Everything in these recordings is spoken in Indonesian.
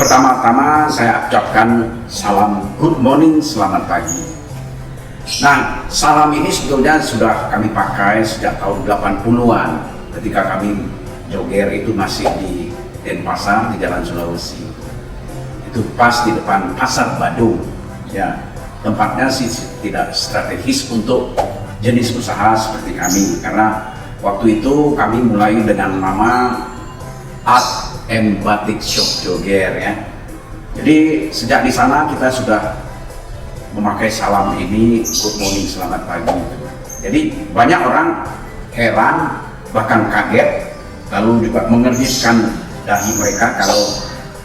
Pertama-tama saya ucapkan salam good morning, selamat pagi. Nah, salam ini sebetulnya sudah kami pakai sejak tahun 80-an ketika kami joger itu masih di Denpasar di Jalan Sulawesi. Itu pas di depan Pasar Badung. Ya, tempatnya sih tidak strategis untuk jenis usaha seperti kami karena waktu itu kami mulai dengan nama Art and Batik Shop Joger ya. Jadi sejak di sana kita sudah memakai salam ini good morning selamat pagi. Jadi banyak orang heran bahkan kaget lalu juga mengernyitkan dahi mereka kalau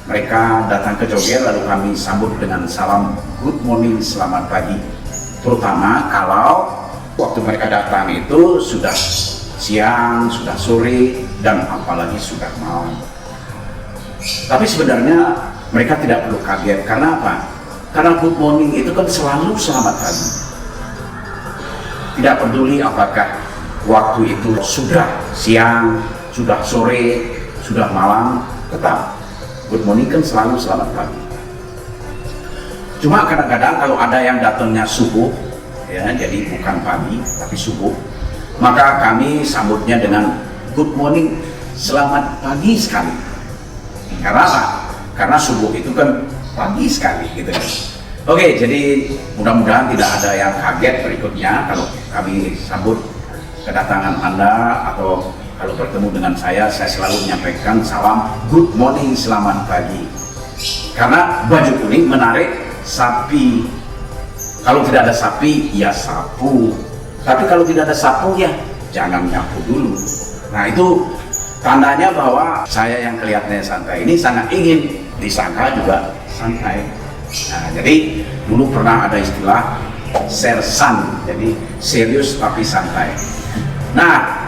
mereka datang ke Joger lalu kami sambut dengan salam good morning selamat pagi. Terutama kalau waktu mereka datang itu sudah siang, sudah sore, dan apalagi sudah malam. Tapi sebenarnya mereka tidak perlu kaget, karena apa? Karena good morning itu kan selalu selamat pagi. Tidak peduli apakah waktu itu sudah siang, sudah sore, sudah malam, tetap good morning kan selalu selamat pagi. Cuma kadang-kadang kalau ada yang datangnya subuh, ya, jadi bukan pagi tapi subuh, maka kami sambutnya dengan good morning, selamat pagi sekali. Karena apa? Karena subuh itu kan pagi sekali gitu. Oke, jadi mudah-mudahan tidak ada yang kaget berikutnya kalau kami sambut kedatangan Anda atau kalau bertemu dengan saya selalu menyampaikan salam good morning, selamat pagi. Karena baju kuning menarik sapi. Kalau tidak ada sapi, ya sapu. Tapi kalau tidak ada sapu, ya jangan nyapu dulu. Nah, itu tandanya bahwa saya yang kelihatannya santai ini sangat ingin disangka juga santai. Nah, jadi dulu pernah ada istilah sersan, jadi serius tapi santai. Nah,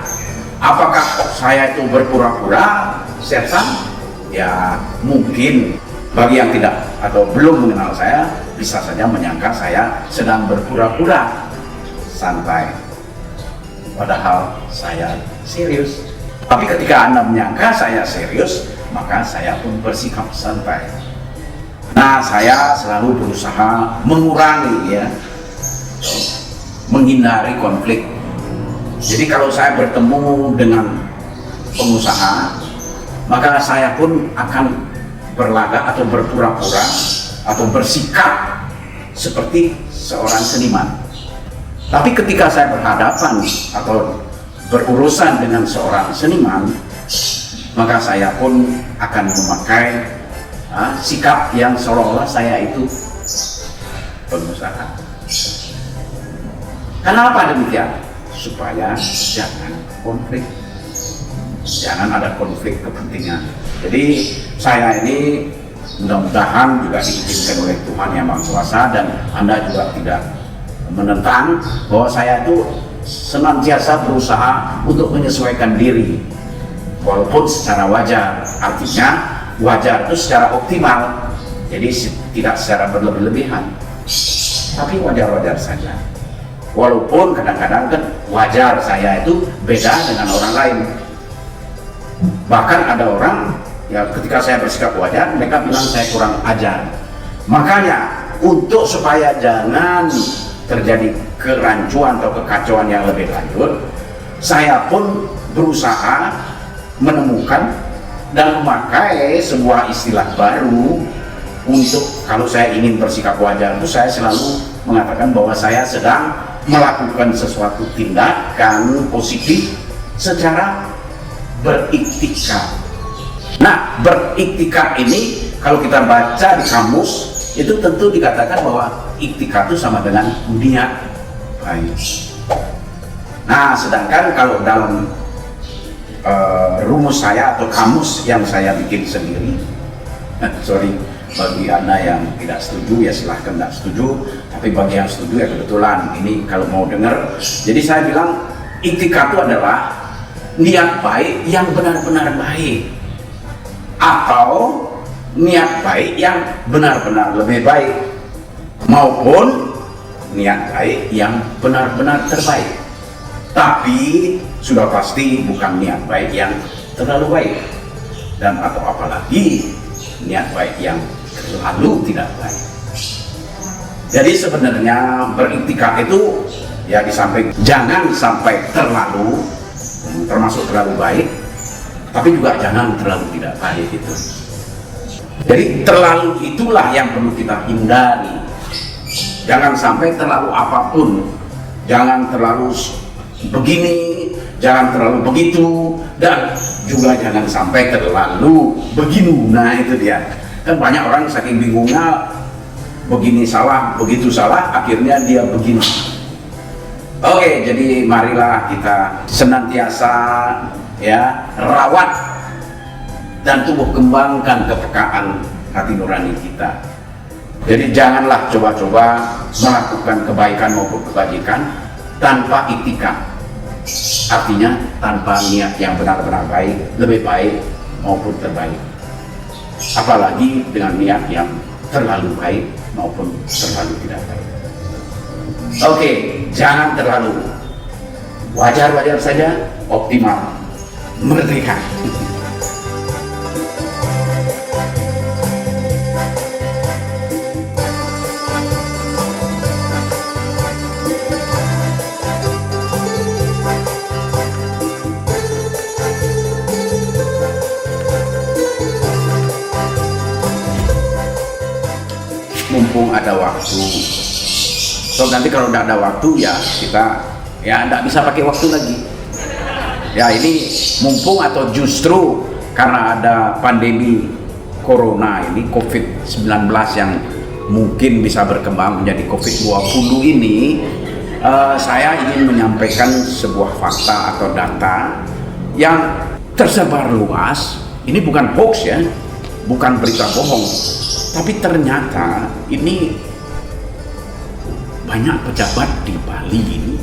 apakah saya itu berpura-pura sersan? Ya mungkin bagi yang tidak atau belum mengenal saya bisa saja menyangka saya sedang berpura-pura santai, padahal saya serius. Tapi ketika Anda menyangka saya serius, maka saya pun bersikap santai. Nah, saya selalu berusaha mengurangi ya, menghindari konflik. Jadi kalau saya bertemu dengan pengusaha, maka saya pun akan berlagak atau berpura-pura atau bersikap seperti seorang seniman. Tapi ketika saya berhadapan atau berurusan dengan seorang seniman, maka saya pun akan memakai sikap yang seolah-olah saya itu pengusaha. Kenapa demikian? Supaya jangan konflik, jangan ada konflik kepentingan. Jadi saya ini mudah-mudahan juga diizinkan oleh Tuhan Yang Maha Kuasa dan Anda juga tidak menentang bahwa saya itu senantiasa berusaha untuk menyesuaikan diri walaupun secara wajar, artinya wajar itu secara optimal, jadi tidak secara berlebih-lebihan, tapi wajar-wajar saja. Walaupun kadang-kadang kan wajar saya itu beda dengan orang lain. Bahkan ada orang ya ketika saya bersikap wajar mereka bilang saya kurang ajar. Makanya untuk supaya jangan terjadi kerancuan atau kekacauan yang lebih lanjut, saya pun berusaha menemukan dan memakai sebuah istilah baru untuk kalau saya ingin bersikap wajar itu saya selalu mengatakan bahwa saya sedang melakukan sesuatu tindakan positif secara beriktikad. Nah, beriktikad ini kalau kita baca di kamus itu tentu dikatakan bahwa iktikad itu sama dengan niat baik. Nah, sedangkan kalau dalam rumus saya atau kamus yang saya bikin sendiri, sorry bagi Anda yang tidak setuju ya silahkan tidak setuju, tapi bagi yang setuju ya kebetulan ini kalau mau dengar. Jadi saya bilang iktikad itu adalah niat baik yang benar-benar baik atau niat baik yang benar-benar lebih baik maupun niat baik yang benar-benar terbaik, tapi sudah pasti bukan niat baik yang terlalu baik dan atau apalagi niat baik yang terlalu tidak baik. Jadi sebenarnya beriktikaf itu ya di samping jangan sampai terlalu, termasuk terlalu baik, tapi juga jangan terlalu tidak baik itu. Jadi terlalu itulah yang perlu kita hindari. Jangan sampai terlalu apapun, jangan terlalu begini, jangan terlalu begitu, dan juga jangan sampai terlalu begini. Nah itu dia. Kan banyak orang saking bingungnya, begini salah, begitu salah, akhirnya dia begini. Oke, jadi marilah kita senantiasa ya rawat dan tumbuh kembangkan kepekaan hati nurani kita. Jadi janganlah coba-coba melakukan kebaikan maupun kebajikan tanpa iktikaf. Artinya tanpa niat yang benar-benar baik, lebih baik maupun terbaik. Apalagi dengan niat yang terlalu baik maupun terlalu tidak baik. Oke, jangan terlalu, wajar-wajar saja, optimal, merdeka. Mumpung ada waktu, so nanti kalau tidak ada waktu ya kita ya tidak bisa pakai waktu lagi. Ya ini mumpung atau justru karena ada pandemi corona ini COVID-19 yang mungkin bisa berkembang menjadi COVID-20 ini, saya ingin menyampaikan sebuah fakta atau data yang tersebar luas. Ini bukan hoax ya, bukan berita bohong. Tapi ternyata ini banyak pejabat di Bali ini,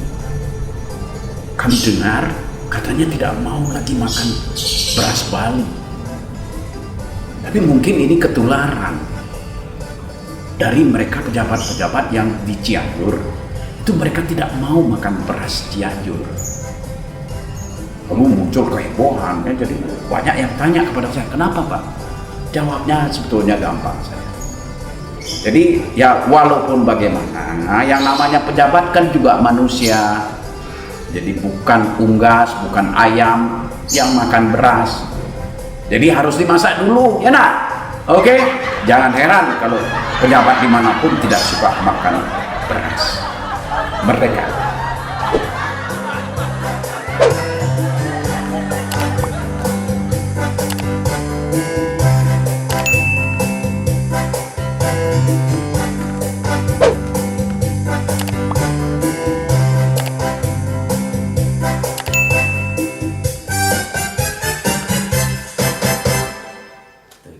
kami dengar katanya tidak mau lagi makan beras Bali. Tapi mungkin ini ketularan dari mereka pejabat-pejabat yang di Cianjur. Itu mereka tidak mau makan beras Cianjur. Lalu muncul kehebohan, ya, jadi banyak yang tanya kepada saya, kenapa Pak? Jawabnya sebetulnya gampang saja. Jadi ya walaupun bagaimana, yang namanya pejabat kan juga manusia. Jadi bukan unggas, bukan ayam yang makan beras. Jadi harus dimasak dulu, ya nak? Oke? Jangan heran kalau pejabat dimanapun tidak suka makan beras. Merdeka.